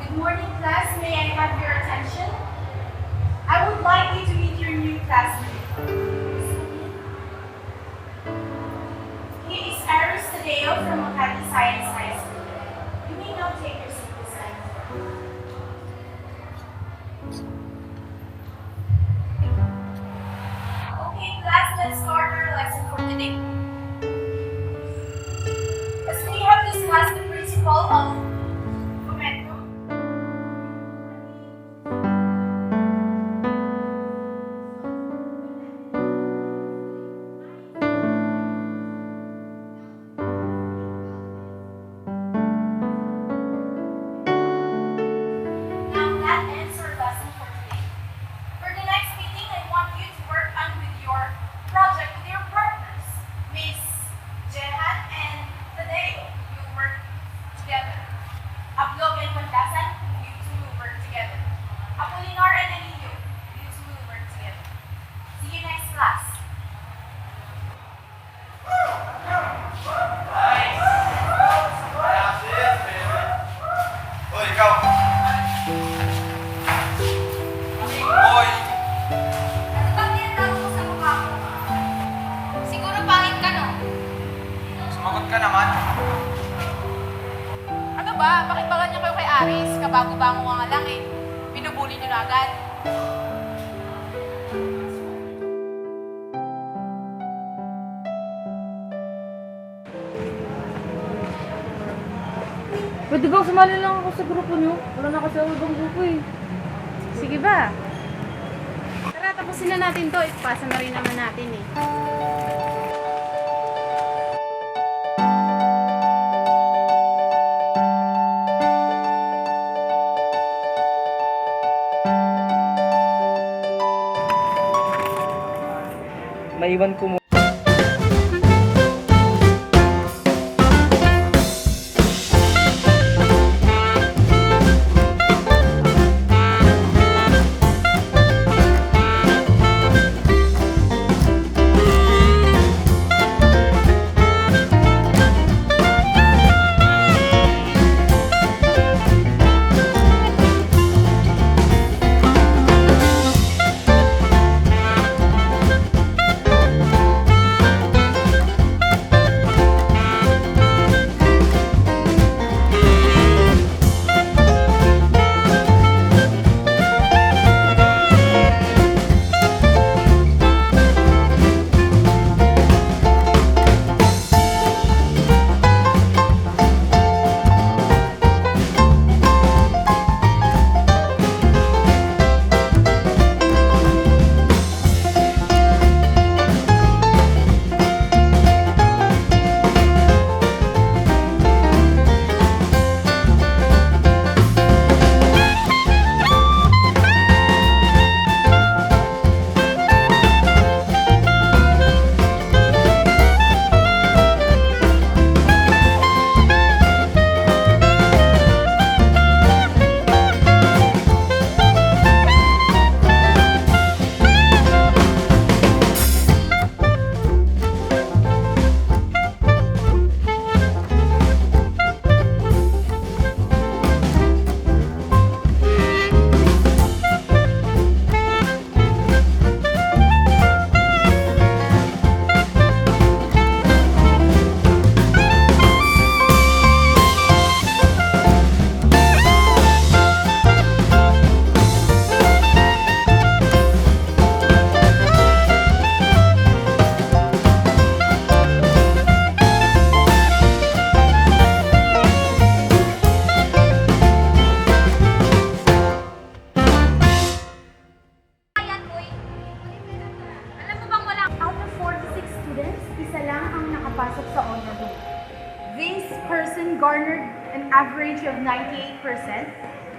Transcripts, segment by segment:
Good morning, class. May I have your attention? I would like you to meet your new classmate. He is Aris Tadeo from Makati Science High School. You may now take your seat this time. Okay, class, let's start our lesson for today. As we have discussed the principle of momentum, now that ends our lesson for today. For the next meeting, I want you to work on with your project with your partners. Miss Jehan and Tadeo, you work together. Ablog and Pandasan, you two will work together. Apolinar and Anillo, you two will work together. See you next class. Hoy, ikaw! Hoy! Ano bang tinatawag mo sa mukha ko? Siguro pangit ka, no? Sumagot ka naman. Ano ba? Bakit ba ganyan kayo kay Aris? Kabago-bango nga lang eh. Binubuli niyo na agad. Pwede bang sumali lang ako sa grupo nyo? Wala na kasi ako ibang grupo eh. Sige ba? Tara, tapusin na natin to. Ipasa na rin naman natin eh. Naiwan ko mo. Out of 46 students, isa lang ang nakapasok sa honor roll. This person garnered an average of 98%,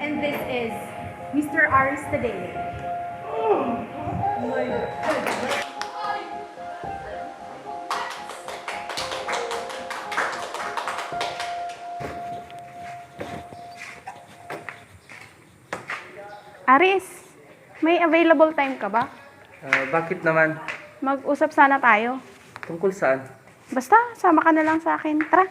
and this is Mr. Aris Tadeo. Aris, may available time ka ba? Bakit naman? Mag-usap sana tayo. Tungkol saan? Basta, sama ka na lang sa akin. Tara.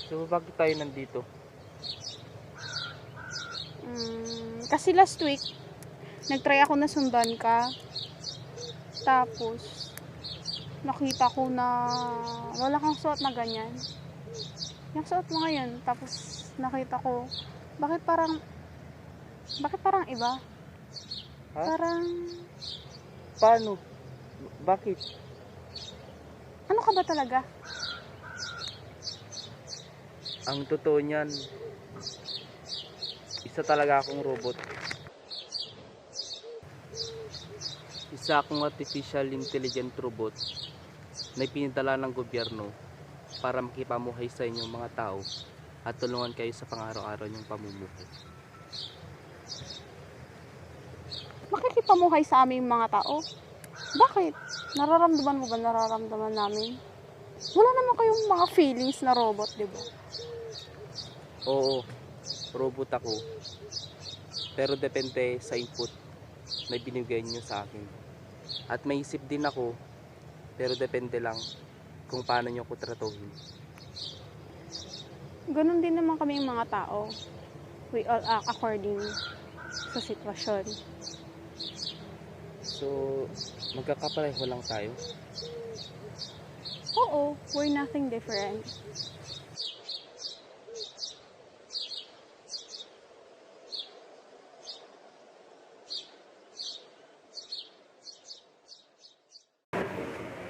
So, bakit tayo nandito? Kasi last week, nagtry ako na sundan ka. Tapos, nakita ko na wala kang suot na ganyan. Yung suot mo ngayon, tapos nakita ko, bakit parang iba? Ha? Parang, Paano? Bakit? ano ka ba talaga? Ang totoo niyan, isa talaga akong robot. Isa akong artificial intelligent robot na ipinadala ng gobyerno para makipamuhay sa inyong mga tao at tulungan kayo sa pang-araw-araw niyong pamumuhay. Makikipamuhay sa aming mga tao? Bakit? Nararamdaman mo ba nararamdaman namin? Wala naman kayong mga feelings na robot, di ba? Oo, robot ako. Pero depende sa input na binigay niyo sa akin. At may isip din ako, pero depende lang kung paano niyo ko tratuhin. Ganon din naman kaming mga tao. We all act according sa sitwasyon. So, magkakapareho lang tayo. Oo, we're nothing different.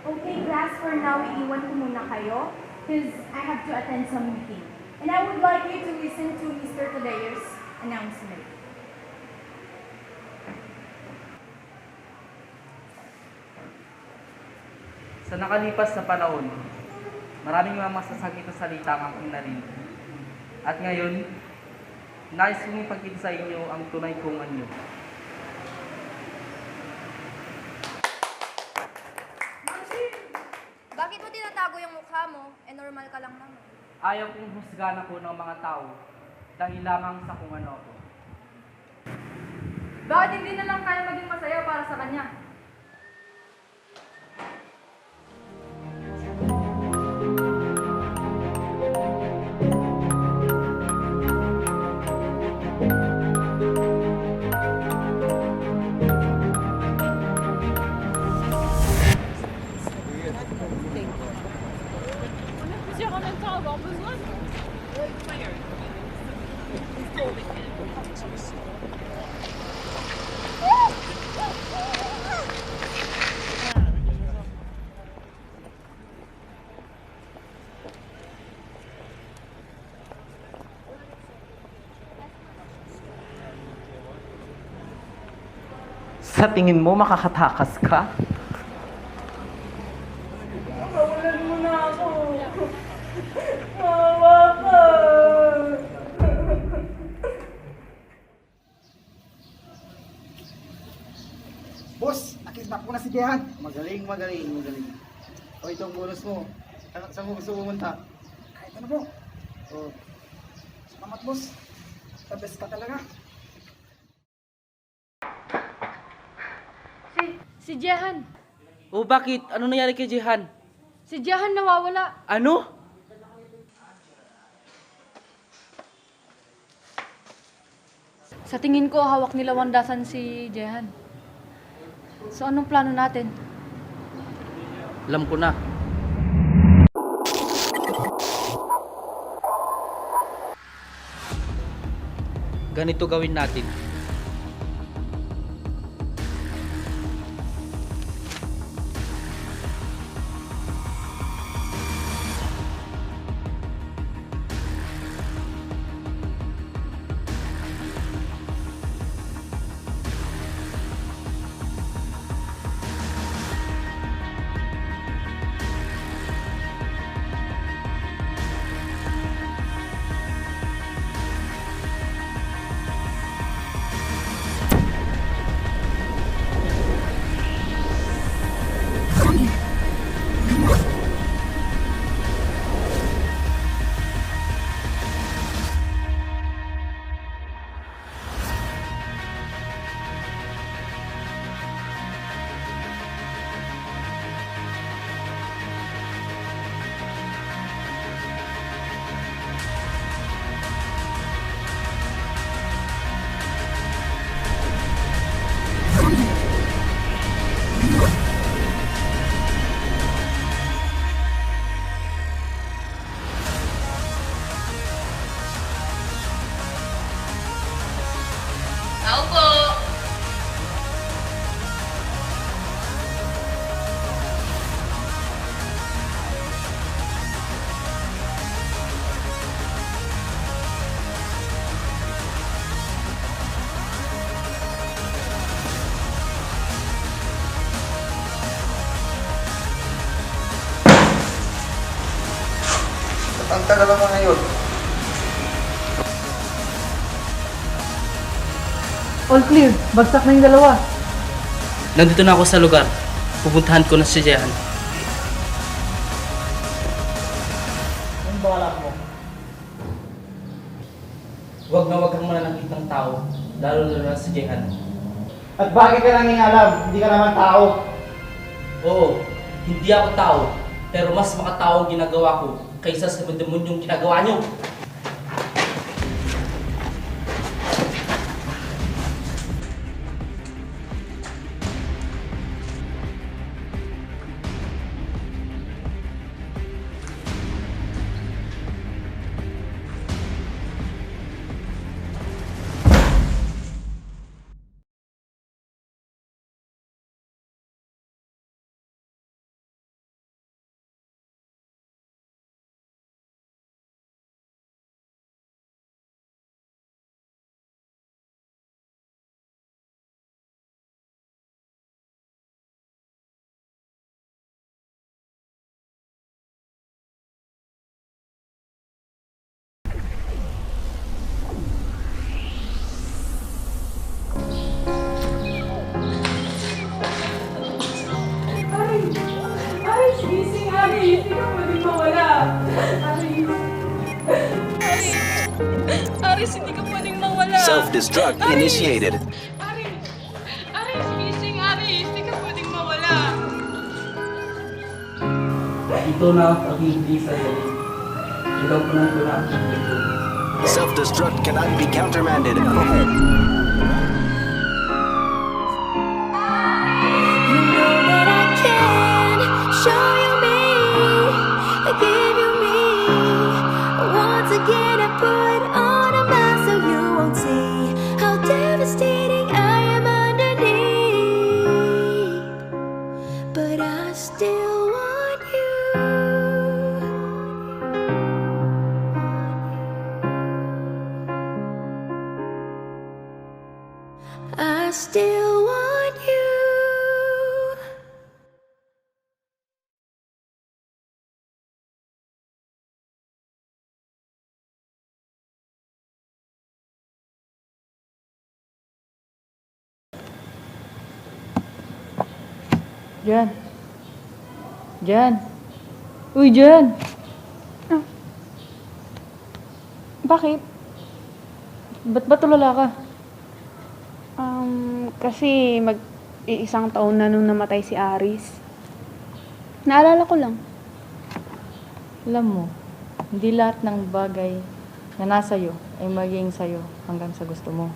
Okay, class, for now, iiwan ko muna kayo because I have to attend some meeting. And I would like you to listen to Mr. Tadeo's announcement. Sa nakalipas na panahon, maraming mga masasakit na salita ang aking narinig. At ngayon, nais kong ipagkita sa inyo ang tunay kong anyo. Bakit mo tinatago yung mukha mo? Normal ka lang naman. Ayaw kong husgahan ako ng mga tao dahil lamang sa kung ano ako. Bakit hindi na lang kaya maging masaya para sa kanya? Sa tingin mo, makakatakas ka? Kawalan mo na ako. Mawa ka. Boss, nakidnap ko na si Jehan. Magaling. O itong bonus mo. Saan mo gusto pumunta? Kahit ano po. O, salamat boss. The best ka talaga. Si Jehan. O bakit? Ano nangyari kay Jehan? Si Jehan nawawala. Ano? Sa tingin ko, hawak nila wandasan si Jehan. So, anong plano natin? Alam ko na. Ganito gawin natin. Ang tagal naman ngayon. All clear. Bagsak na yung dalawa. Nandito na ako sa lugar. Pupuntahan ko na si Jehan. Anong balak mo? Huwag kang mananakit ng tao, lalo na si Jehan. At bakit ka nang alam? Hindi ka naman tao. Oo, hindi ako tao, pero mas makatao ang ginagawa ko kaysa sa demonyong ginagawa niyo. Aris, gising, Aris. Hindi ka pwedeng mawala. Aris, hindi ka pwedeng mawala. Self-destruct initiated. Aris, gising, Aris. Hindi ka pwedeng mawala. Ito na ang pag-ibig sa iyo. Ilaw ko ng tulak ng ito. Self-destruct cannot be countermanded. You know that I can show you me, I give you me. Once again I put on a mask so you won't see how devastating I am underneath. But I still want you. I still want you. Jan. Jan. Uy, Jan. Bakit? Ba't ba tulala ka? Kasi mag-iisang taon na nung namatay si Aris. Naalala ko lang. Alam mo, hindi lahat ng bagay na nasa iyo ay magiging sa'yo hanggang sa gusto mo.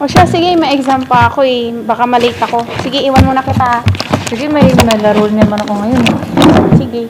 O siya, sige, may exam pa ako eh. Baka malate ako. Sige, iwan mo na kita. Sige, may laro naman ako ngayon. Sige.